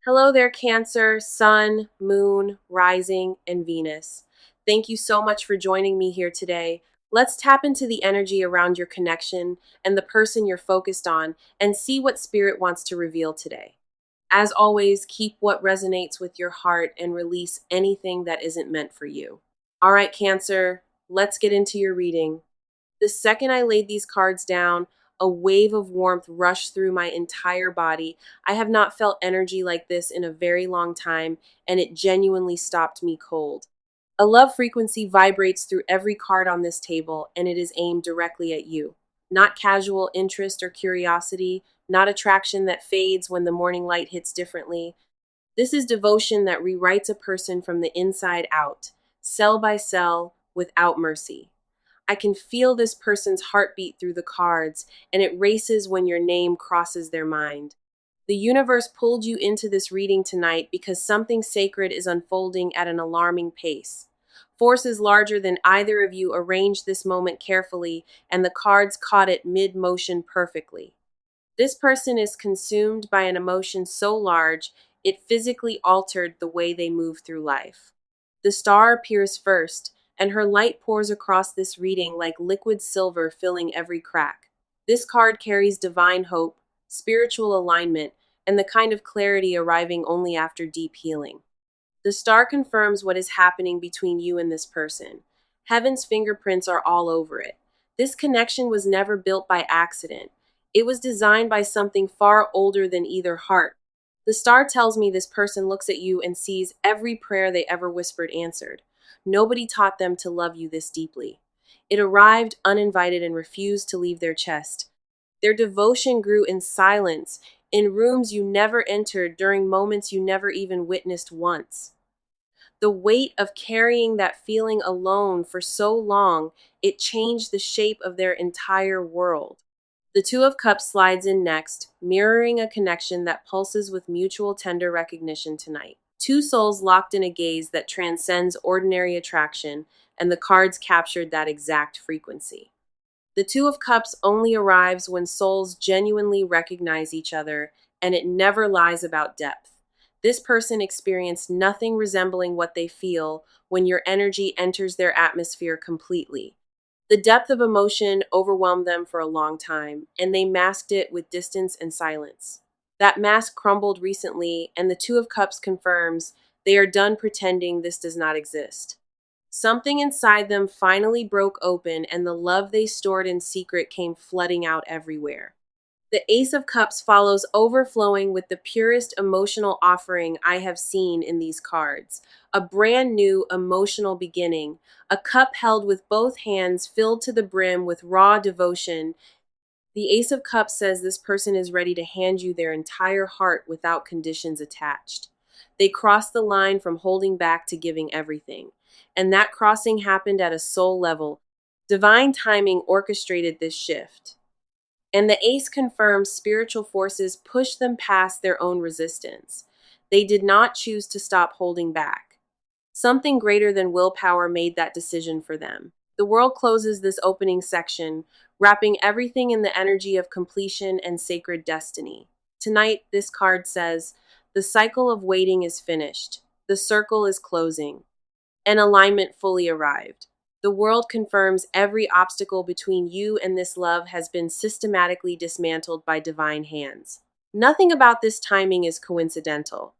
Hello there, Cancer, Sun, Moon, Rising, and Venus. Thank you so much for joining me here today. Let's tap into the energy around your connection and the person you're focused on and see what Spirit wants to reveal today. As always, keep what resonates with your heart and release anything that isn't meant for you. All right, Cancer, let's get into your reading. The second I laid these cards down, a wave of warmth rushed through my entire body. I have not felt energy like this in a very long time, and it genuinely stopped me cold. A love frequency vibrates through every card on this table, and it is aimed directly at you. Not casual interest or curiosity, not attraction that fades when the morning light hits differently. This is devotion that rewrites a person from the inside out, cell by cell, without mercy. I can feel this person's heartbeat through the cards, and it races when your name crosses their mind. The universe pulled you into this reading tonight because something sacred is unfolding at an alarming pace. Forces larger than either of you arranged this moment carefully, and the cards caught it mid-motion perfectly. This person is consumed by an emotion so large, it physically altered the way they move through life. The star appears first, and her light pours across this reading like liquid silver filling every crack. This card carries divine hope, spiritual alignment, and the kind of clarity arriving only after deep healing. The star confirms what is happening between you and this person. Heaven's fingerprints are all over it. This connection was never built by accident. It was designed by something far older than either heart. The star tells me this person looks at you and sees every prayer they ever whispered answered. Nobody taught them to love you this deeply. It arrived uninvited and refused to leave their chest. Their devotion grew in silence, in rooms you never entered, during moments you never even witnessed once. The weight of carrying that feeling alone for so long, it changed the shape of their entire world. The Two of Cups slides in next, mirroring a connection that pulses with mutual tender recognition tonight. Two souls locked in a gaze that transcends ordinary attraction, and the cards captured that exact frequency. The Two of Cups only arrives when souls genuinely recognize each other, and it never lies about depth. This person experienced nothing resembling what they feel when your energy enters their atmosphere completely. The depth of emotion overwhelmed them for a long time, and they masked it with distance and silence. That mask crumbled recently, and the Two of Cups confirms they are done pretending this does not exist. Something inside them finally broke open, and the love they stored in secret came flooding out everywhere. The Ace of Cups follows, overflowing with the purest emotional offering I have seen in these cards. A brand new emotional beginning, a cup held with both hands filled to the brim with raw devotion. The Ace of Cups says this person is ready to hand you their entire heart without conditions attached. They crossed the line from holding back to giving everything. And that crossing happened at a soul level. Divine timing orchestrated this shift. And the Ace confirms spiritual forces pushed them past their own resistance. They did not choose to stop holding back. Something greater than willpower made that decision for them. The world closes this opening section, wrapping everything in the energy of completion and sacred destiny. Tonight, this card says, the cycle of waiting is finished. The circle is closing. And alignment fully arrived. The world confirms every obstacle between you and this love has been systematically dismantled by divine hands. Nothing about this timing is coincidental.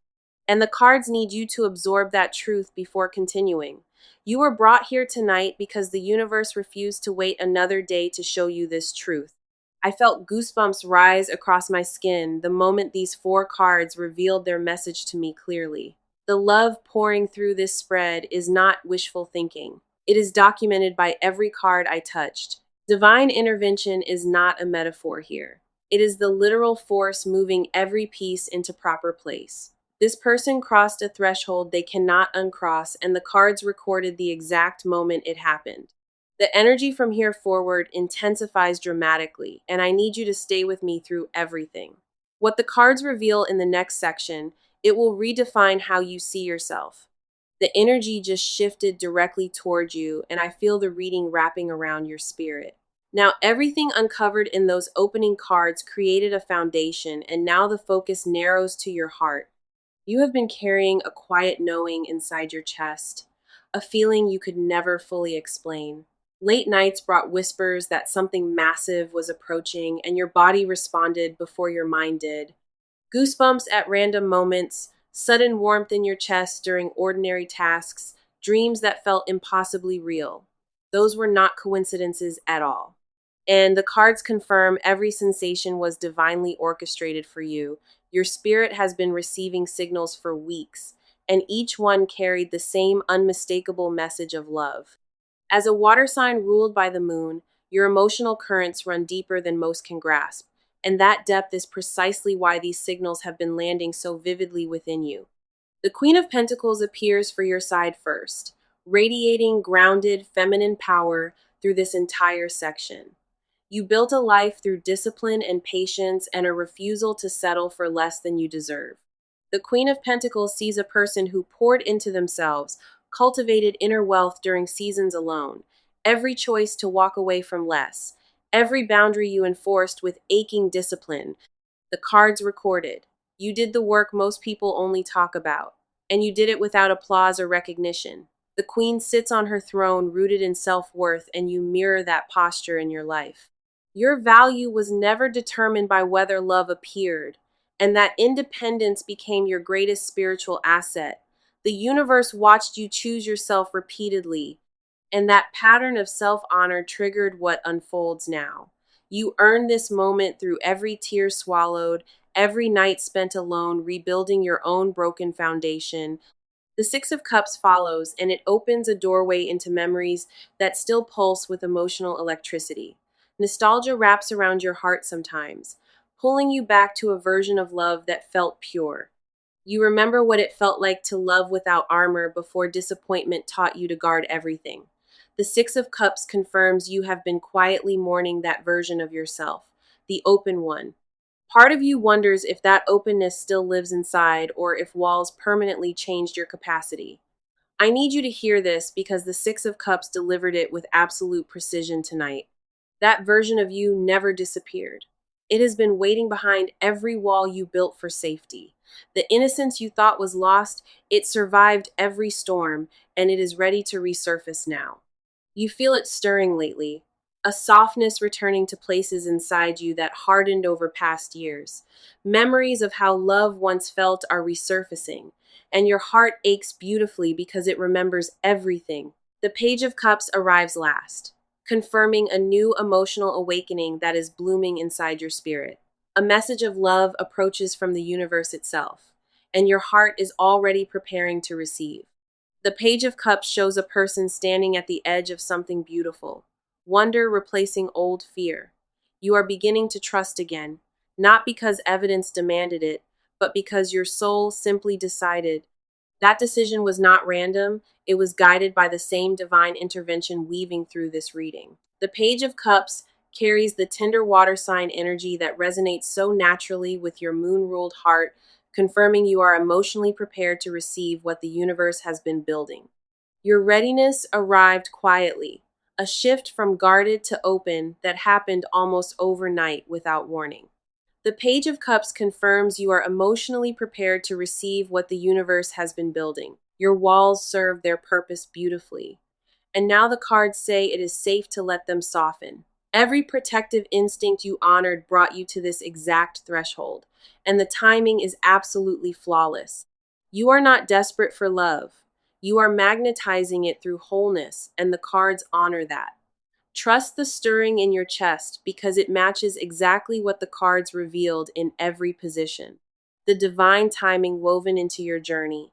And the cards need you to absorb that truth before continuing. You were brought here tonight because the universe refused to wait another day to show you this truth. I felt goosebumps rise across my skin the moment these four cards revealed their message to me clearly. The love pouring through this spread is not wishful thinking. It is documented by every card I touched. Divine intervention is not a metaphor here. It is the literal force moving every piece into proper place. This person crossed a threshold they cannot uncross, and the cards recorded the exact moment it happened. The energy from here forward intensifies dramatically, and I need you to stay with me through everything. What the cards reveal in the next section, it will redefine how you see yourself. The energy just shifted directly toward you, and I feel the reading wrapping around your spirit. Now, everything uncovered in those opening cards created a foundation, and now the focus narrows to your heart. You have been carrying a quiet knowing inside your chest, a feeling you could never fully explain. Late nights brought whispers that something massive was approaching, and your body responded before your mind did. Goosebumps at random moments, sudden warmth in your chest during ordinary tasks, dreams that felt impossibly real. Those were not coincidences at all. And the cards confirm every sensation was divinely orchestrated for you. Your spirit has been receiving signals for weeks, and each one carried the same unmistakable message of love. As a water sign ruled by the moon, your emotional currents run deeper than most can grasp, and that depth is precisely why these signals have been landing so vividly within you. The Queen of Pentacles appears for your side first, radiating grounded feminine power through this entire section. You built a life through discipline and patience and a refusal to settle for less than you deserve. The Queen of Pentacles sees a person who poured into themselves, cultivated inner wealth during seasons alone, every choice to walk away from less, every boundary you enforced with aching discipline. The cards recorded. You did the work most people only talk about, and you did it without applause or recognition. The Queen sits on her throne rooted in self-worth, and you mirror that posture in your life. Your value was never determined by whether love appeared, and that independence became your greatest spiritual asset. The universe watched you choose yourself repeatedly, and that pattern of self-honor triggered what unfolds now. You earned this moment through every tear swallowed, every night spent alone, rebuilding your own broken foundation. The Six of Cups follows, and it opens a doorway into memories that still pulse with emotional electricity. Nostalgia wraps around your heart sometimes, pulling you back to a version of love that felt pure. You remember what it felt like to love without armor before disappointment taught you to guard everything. The Six of Cups confirms you have been quietly mourning that version of yourself, the open one. Part of you wonders if that openness still lives inside or if walls permanently changed your capacity. I need you to hear this because the Six of Cups delivered it with absolute precision tonight. That version of you never disappeared. It has been waiting behind every wall you built for safety. The innocence you thought was lost, it survived every storm, and it is ready to resurface now. You feel it stirring lately, a softness returning to places inside you that hardened over past years. Memories of how love once felt are resurfacing, and your heart aches beautifully because it remembers everything. The Page of Cups arrives last, confirming a new emotional awakening that is blooming inside your spirit. A message of love approaches from the universe itself, and your heart is already preparing to receive. The Page of Cups shows a person standing at the edge of something beautiful, wonder replacing old fear. You are beginning to trust again, not because evidence demanded it, but because your soul simply decided. That decision was not random, it was guided by the same divine intervention weaving through this reading. The Page of Cups carries the tender water sign energy that resonates so naturally with your moon-ruled heart, confirming you are emotionally prepared to receive what the universe has been building. Your readiness arrived quietly, a shift from guarded to open that happened almost overnight without warning. The Page of Cups confirms you are emotionally prepared to receive what the universe has been building. Your walls serve their purpose beautifully. And now the cards say it is safe to let them soften. Every protective instinct you honored brought you to this exact threshold, and the timing is absolutely flawless. You are not desperate for love. You are magnetizing it through wholeness, and the cards honor that. Trust the stirring in your chest because it matches exactly what the cards revealed in every position. The divine timing woven into your journey.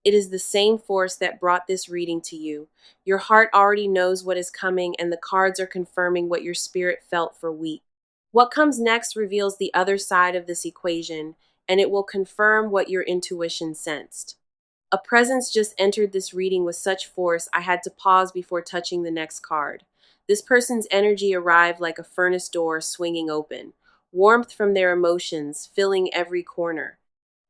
It is the same force that brought this reading to you. Your heart already knows what is coming, and the cards are confirming what your spirit felt for weeks. What comes next reveals the other side of this equation, and it will confirm what your intuition sensed. A presence just entered this reading with such force, I had to pause before touching the next card. This person's energy arrived like a furnace door swinging open, warmth from their emotions filling every corner.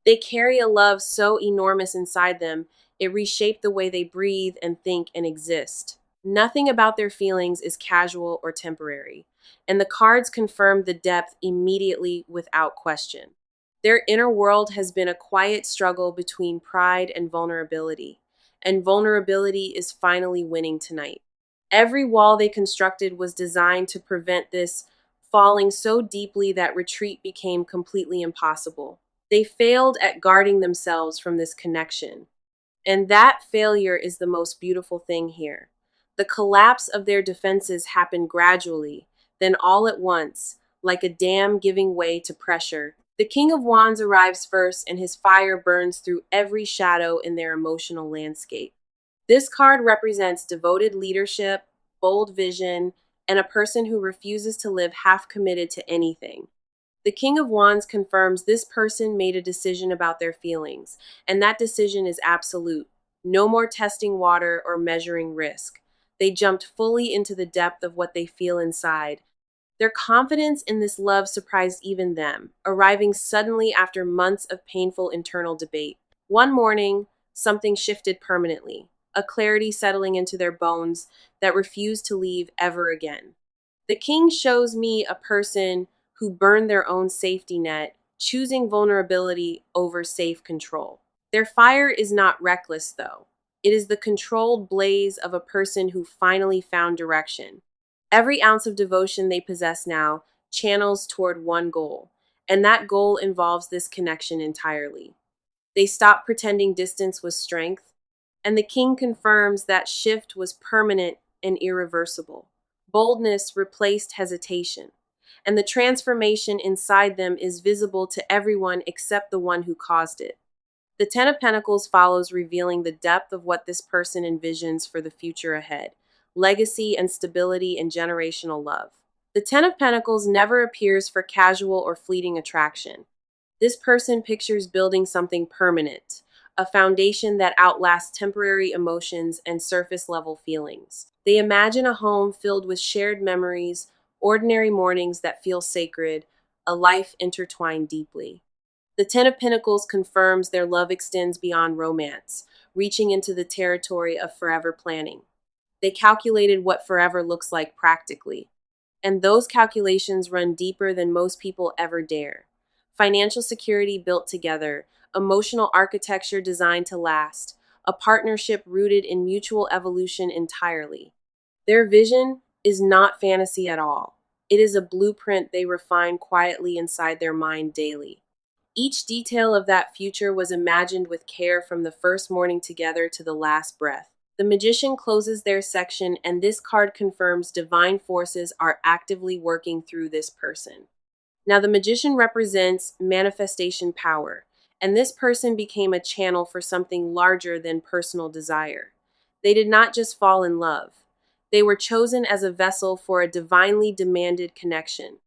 They carry a love so enormous inside them, it reshaped the way they breathe and think and exist. Nothing about their feelings is casual or temporary, and the cards confirm the depth immediately without question. Their inner world has been a quiet struggle between pride and vulnerability is finally winning tonight. Every wall they constructed was designed to prevent this falling so deeply that retreat became completely impossible. They failed at guarding themselves from this connection. And that failure is the most beautiful thing here. The collapse of their defenses happened gradually, then all at once, like a dam giving way to pressure. The King of Wands arrives first, and his fire burns through every shadow in their emotional landscape. This card represents devoted leadership, bold vision, and a person who refuses to live half committed to anything. The King of Wands confirms this person made a decision about their feelings, and that decision is absolute. No more testing water or measuring risk. They jumped fully into the depth of what they feel inside. Their confidence in this love surprised even them, arriving suddenly after months of painful internal debate. One morning, something shifted permanently, a clarity settling into their bones that refused to leave ever again. The King shows me a person who burned their own safety net, choosing vulnerability over safe control. Their fire is not reckless, though. It is the controlled blaze of a person who finally found direction. Every ounce of devotion they possess now channels toward one goal, and that goal involves this connection entirely. They stop pretending distance was strength, and the King confirms that shift was permanent and irreversible. Boldness replaced hesitation, and the transformation inside them is visible to everyone except the one who caused it. The Ten of Pentacles follows, revealing the depth of what this person envisions for the future ahead: legacy and stability and generational love. The Ten of Pentacles never appears for casual or fleeting attraction. This person pictures building something permanent, a foundation that outlasts temporary emotions and surface-level feelings. They imagine a home filled with shared memories, ordinary mornings that feel sacred, a life intertwined deeply. The Ten of Pentacles confirms their love extends beyond romance, reaching into the territory of forever planning. They calculated what forever looks like practically, and those calculations run deeper than most people ever dare. Financial security built together, emotional architecture designed to last, a partnership rooted in mutual evolution entirely. Their vision is not fantasy at all. It is a blueprint they refine quietly inside their mind daily. Each detail of that future was imagined with care, from the first morning together to the last breath. The Magician closes their section, and this card confirms divine forces are actively working through this person. Now, the Magician represents manifestation power, and this person became a channel for something larger than personal desire. They did not just fall in love. They were chosen as a vessel for a divinely demanded connection.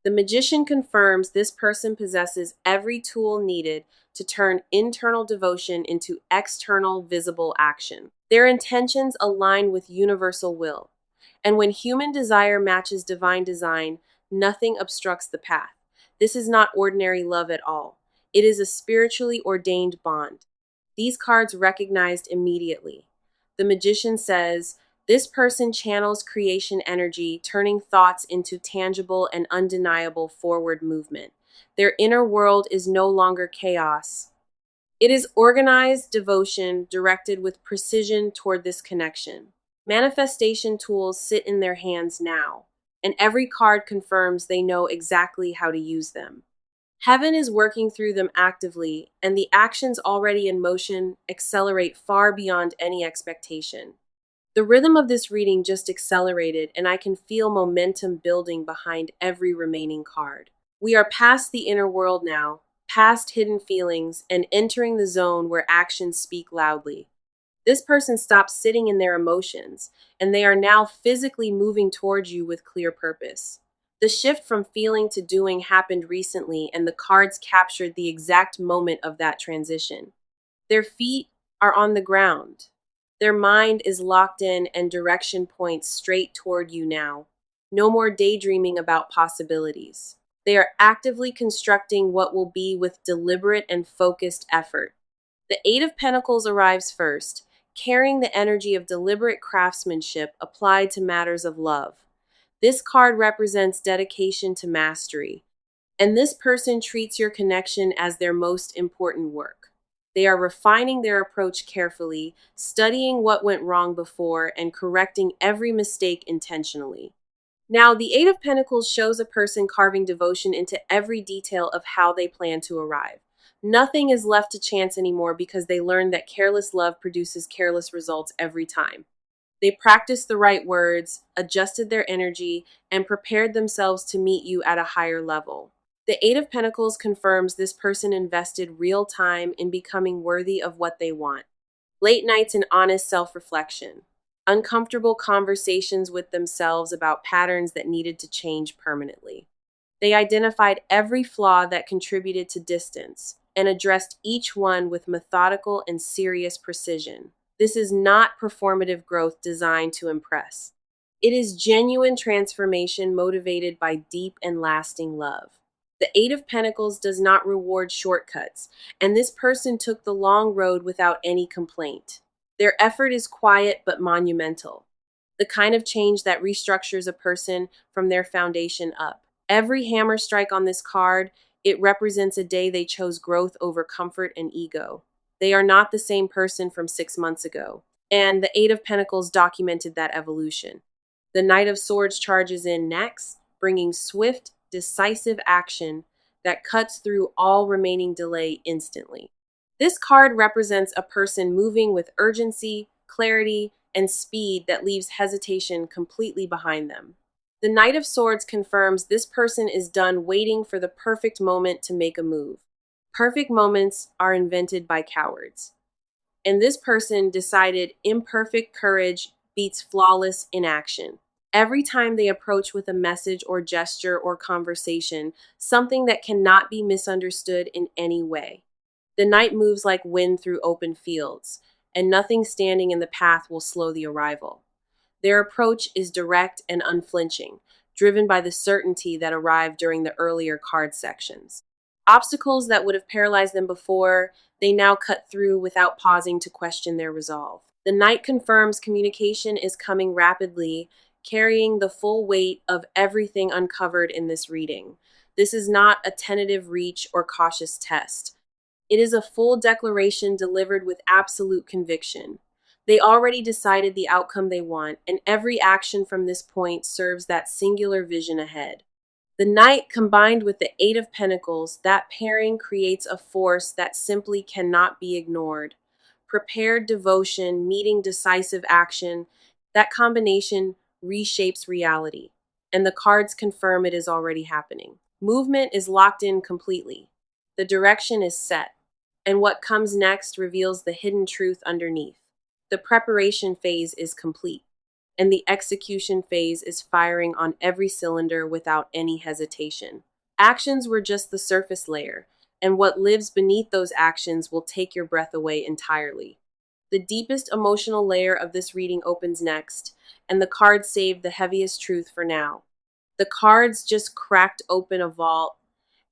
The Magician confirms this person possesses every tool needed to turn internal devotion into external visible action. Their intentions align with universal will, and when human desire matches divine design, nothing obstructs the path. This is not ordinary love at all. It is a spiritually ordained bond. These cards recognized immediately. The Magician says, this person channels creation energy, turning thoughts into tangible and undeniable forward movement. Their inner world is no longer chaos. It is organized devotion directed with precision toward this connection. Manifestation tools sit in their hands now, and every card confirms they know exactly how to use them. Heaven is working through them actively, and the actions already in motion accelerate far beyond any expectation. The rhythm of this reading just accelerated, and I can feel momentum building behind every remaining card. We are past the inner world now, past hidden feelings, and entering the zone where actions speak loudly. This person stops sitting in their emotions, and they are now physically moving towards you with clear purpose. The shift from feeling to doing happened recently, and the cards captured the exact moment of that transition. Their feet are on the ground. Their mind is locked in, and direction points straight toward you now. No more daydreaming about possibilities. They are actively constructing what will be with deliberate and focused effort. The Eight of Pentacles arrives first, carrying the energy of deliberate craftsmanship applied to matters of love. This card represents dedication to mastery, And this person treats your connection as their most important work. They are refining their approach carefully, studying what went wrong before, and correcting every mistake intentionally. Now, the Eight of Pentacles shows a person carving devotion into every detail of how they plan to arrive. Nothing is left to chance anymore because they learned that careless love produces careless results every time. They practiced the right words, adjusted their energy, and prepared themselves to meet you at a higher level. The Eight of Pentacles confirms this person invested real time in becoming worthy of what they want. Late nights and honest self-reflection. Uncomfortable conversations with themselves about patterns that needed to change permanently. They identified every flaw that contributed to distance and addressed each one with methodical and serious precision. This is not performative growth designed to impress. It is genuine transformation motivated by deep and lasting love. The Eight of Pentacles does not reward shortcuts, and this person took the long road without any complaint. Their effort is quiet but monumental, the kind of change that restructures a person from their foundation up. Every hammer strike on this card, it represents a day they chose growth over comfort and ego. They are not the same person from 6 months ago, and the Eight of Pentacles documented that evolution. The Knight of Swords charges in next, bringing swift, decisive action that cuts through all remaining delay instantly. This card represents a person moving with urgency, clarity, and speed that leaves hesitation completely behind them. The Knight of Swords confirms this person is done waiting for the perfect moment to make a move. Perfect moments are invented by cowards. And this person decided imperfect courage beats flawless inaction. Every time they approach with a message or gesture or conversation, something that cannot be misunderstood in any way. The knight moves like wind through open fields, and nothing standing in the path will slow the arrival. Their approach is direct and unflinching, driven by the certainty that arrived during the earlier card sections. Obstacles that would have paralyzed them before, they now cut through without pausing to question their resolve. The knight confirms communication is coming rapidly, carrying the full weight of everything uncovered in this reading. This is not a tentative reach or cautious test. It is a full declaration delivered with absolute conviction. They already decided the outcome they want, and every action from this point serves that singular vision ahead. The Knight combined with the Eight of Pentacles, that pairing creates a force that simply cannot be ignored. Prepared devotion, meeting decisive action, that combination reshapes reality, and the cards confirm it is already happening. Movement is locked in completely. The direction is set, and what comes next reveals the hidden truth underneath. The preparation phase is complete, and the execution phase is firing on every cylinder without any hesitation. Actions were just the surface layer, and what lives beneath those actions will take your breath away entirely. The deepest emotional layer of this reading opens next, and the cards saved the heaviest truth for now. The cards just cracked open a vault,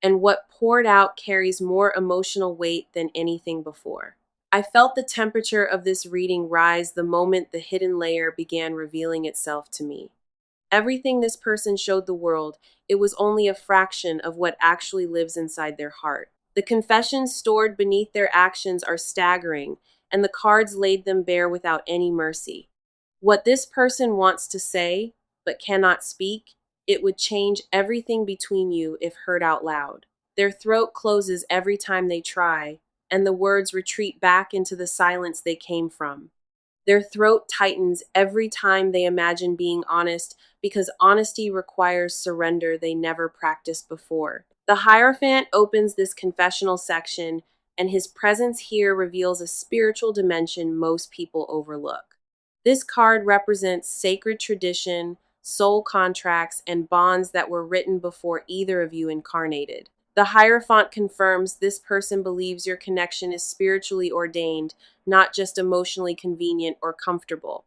and what poured out carries more emotional weight than anything before. I felt the temperature of this reading rise the moment the hidden layer began revealing itself to me. Everything this person showed the world, it was only a fraction of what actually lives inside their heart. The confessions stored beneath their actions are staggering, and the cards laid them bare without any mercy. What this person wants to say, but cannot speak, it would change everything between you if heard out loud. Their throat closes every time they try, and the words retreat back into the silence they came from. Their throat tightens every time they imagine being honest, because honesty requires surrender they never practiced before. The Hierophant opens this confessional section, and his presence here reveals a spiritual dimension most people overlook. This card represents sacred tradition, soul contracts, and bonds that were written before either of you incarnated. The Hierophant confirms this person believes your connection is spiritually ordained, not just emotionally convenient or comfortable.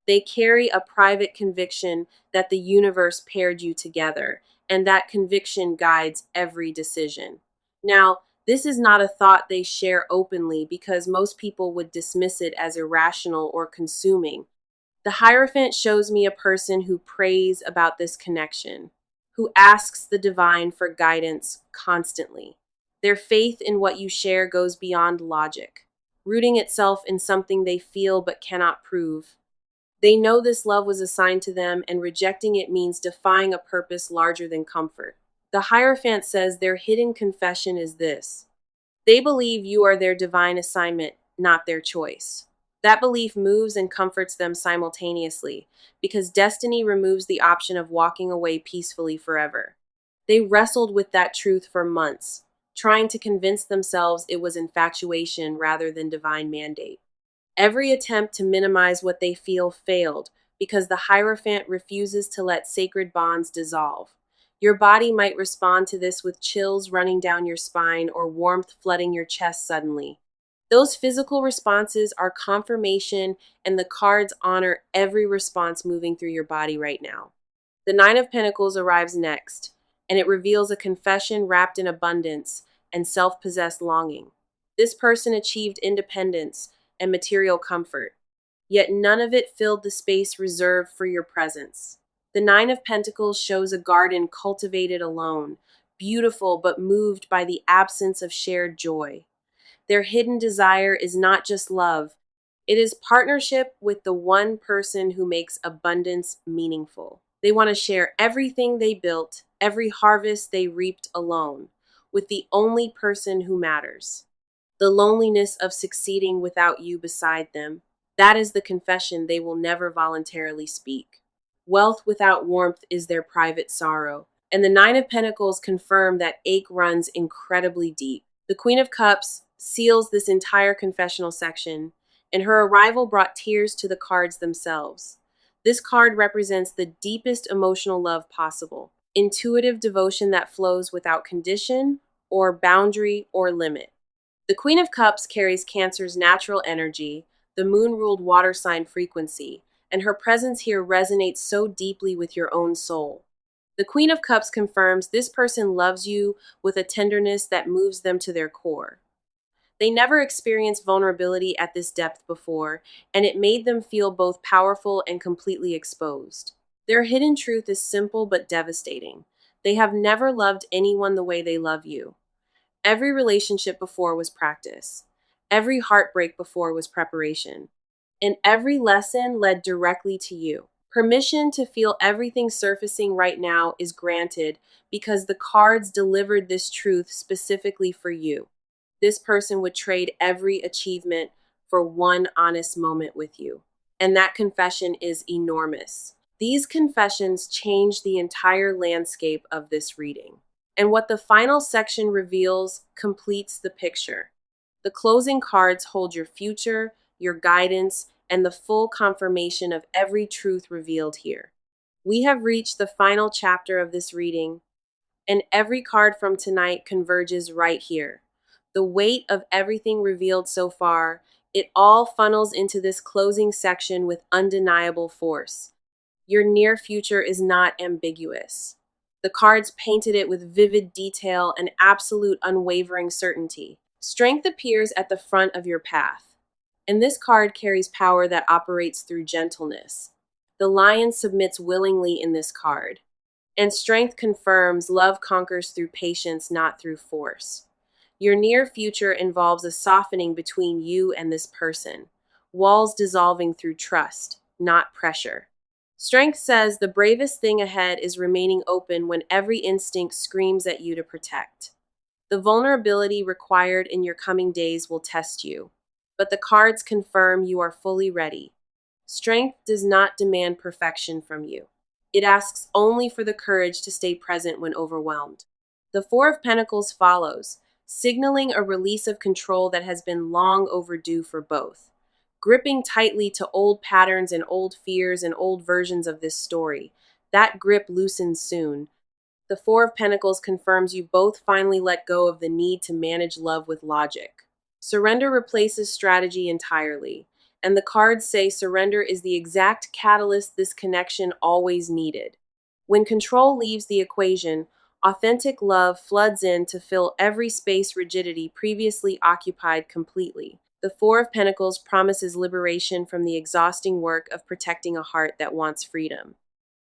They carry a private conviction that the universe paired you together, and that conviction guides every decision. Now, this is not a thought they share openly because most people would dismiss it as irrational or consuming. The Hierophant shows me a person who prays about this connection, who asks the divine for guidance constantly. Their faith in what you share goes beyond logic, rooting itself in something they feel but cannot prove. They know this love was assigned to them, and rejecting it means defying a purpose larger than comfort. The Hierophant says their hidden confession is this: they believe you are their divine assignment, not their choice. That belief moves and comforts them simultaneously, because destiny removes the option of walking away peacefully forever. They wrestled with that truth for months, trying to convince themselves it was infatuation rather than divine mandate. Every attempt to minimize what they feel failed, because the Hierophant refuses to let sacred bonds dissolve. Your body might respond to this with chills running down your spine or warmth flooding your chest suddenly. Those physical responses are confirmation, and the cards honor every response moving through your body right now. The Nine of Pentacles arrives next, and it reveals a confession wrapped in abundance and self-possessed longing. This person achieved independence and material comfort, yet none of it filled the space reserved for your presence. The Nine of Pentacles shows a garden cultivated alone, beautiful but moved by the absence of shared joy. Their hidden desire is not just love, it is partnership with the one person who makes abundance meaningful. They want to share everything they built, every harvest they reaped alone, with the only person who matters. The loneliness of succeeding without you beside them, that is the confession they will never voluntarily speak. Wealth without warmth is their private sorrow, and the Nine of Pentacles confirm that ache runs incredibly deep. The Queen of Cups seals this entire confessional section, and her arrival brought tears to the cards themselves. This card represents the deepest emotional love possible, intuitive devotion that flows without condition or boundary or limit. The Queen of Cups carries Cancer's natural energy, the moon-ruled water sign frequency, and her presence here resonates so deeply with your own soul. The Queen of Cups confirms this person loves you with a tenderness that moves them to their core. They never experienced vulnerability at this depth before, and it made them feel both powerful and completely exposed. Their hidden truth is simple but devastating. They have never loved anyone the way they love you. Every relationship before was practice. Every heartbreak before was preparation. And every lesson led directly to you. Permission to feel everything surfacing right now is granted because the cards delivered this truth specifically for you. This person would trade every achievement for one honest moment with you. And that confession is enormous. These confessions change the entire landscape of this reading. And what the final section reveals completes the picture. The closing cards hold your future, your guidance, and the full confirmation of every truth revealed here. We have reached the final chapter of this reading, and every card from tonight converges right here. The weight of everything revealed so far, it all funnels into this closing section with undeniable force. Your near future is not ambiguous. The cards painted it with vivid detail and absolute unwavering certainty. Strength appears at the front of your path, and this card carries power that operates through gentleness. The lion submits willingly in this card, and strength confirms love conquers through patience, not through force. Your near future involves a softening between you and this person, walls dissolving through trust, not pressure. Strength says the bravest thing ahead is remaining open when every instinct screams at you to protect. The vulnerability required in your coming days will test you, but the cards confirm you are fully ready. Strength does not demand perfection from you. It asks only for the courage to stay present when overwhelmed. The Four of Pentacles follows, signaling a release of control that has been long overdue for both. Gripping tightly to old patterns and old fears and old versions of this story, that grip loosens soon. The Four of Pentacles confirms you both finally let go of the need to manage love with logic. Surrender replaces strategy entirely, and the cards say surrender is the exact catalyst this connection always needed. When control leaves the equation, authentic love floods in to fill every space rigidity previously occupied completely. The Four of Pentacles promises liberation from the exhausting work of protecting a heart that wants freedom.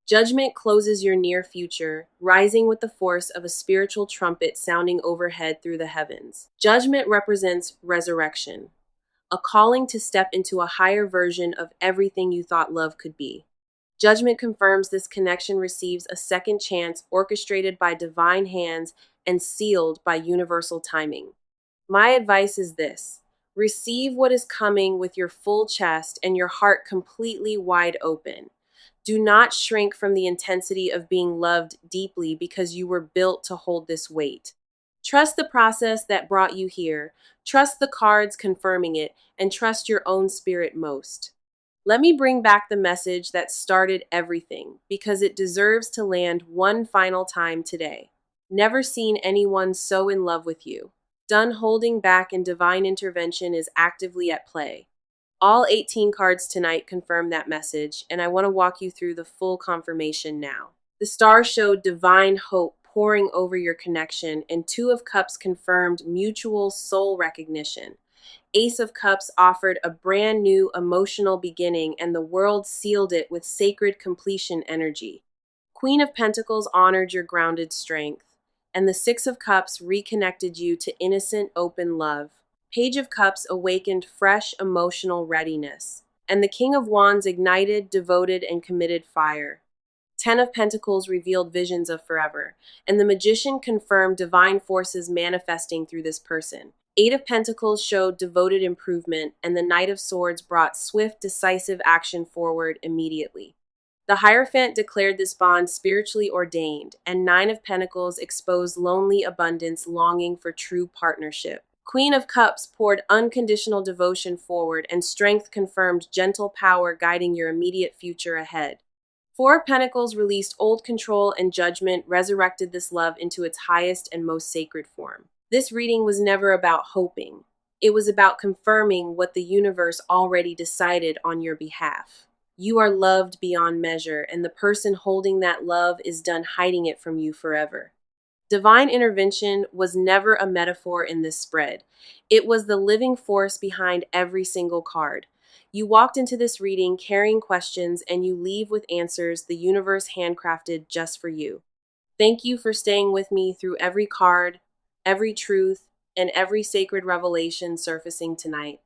Judgment closes your near future, rising with the force of a spiritual trumpet sounding overhead through the heavens. Judgment represents resurrection, a calling to step into a higher version of everything you thought love could be. Judgment confirms this connection receives a second chance orchestrated by divine hands and sealed by universal timing. My advice is this: receive what is coming with your full chest and your heart completely wide open. Do not shrink from the intensity of being loved deeply because you were built to hold this weight. Trust the process that brought you here, trust the cards confirming it, and trust your own spirit most. Let me bring back the message that started everything, because it deserves to land one final time today. Never seen anyone so in love with you. Done holding back, and divine intervention is actively at play. All 18 cards tonight confirm that message, and I want to walk you through the full confirmation now. The stars showed divine hope pouring over your connection, and Two of Cups confirmed mutual soul recognition. Ace of Cups offered a brand new emotional beginning, and the world sealed it with sacred completion energy. Queen of Pentacles honored your grounded strength, and the Six of Cups reconnected you to innocent, open love. Page of Cups awakened fresh emotional readiness, and the King of Wands ignited devoted and committed fire. Ten of Pentacles revealed visions of forever, and the Magician confirmed divine forces manifesting through this person. Eight of Pentacles showed devoted improvement, and the Knight of Swords brought swift, decisive action forward immediately. The Hierophant declared this bond spiritually ordained, and Nine of Pentacles exposed lonely abundance longing for true partnership. Queen of Cups poured unconditional devotion forward, and Strength confirmed gentle power guiding your immediate future ahead. Four of Pentacles released old control, and Judgment resurrected this love into its highest and most sacred form. This reading was never about hoping. It was about confirming what the universe already decided on your behalf. You are loved beyond measure, and the person holding that love is done hiding it from you forever. Divine intervention was never a metaphor in this spread. It was the living force behind every single card. You walked into this reading carrying questions, and you leave with answers the universe handcrafted just for you. Thank you for staying with me through every card, every truth, and every sacred revelation surfacing tonight.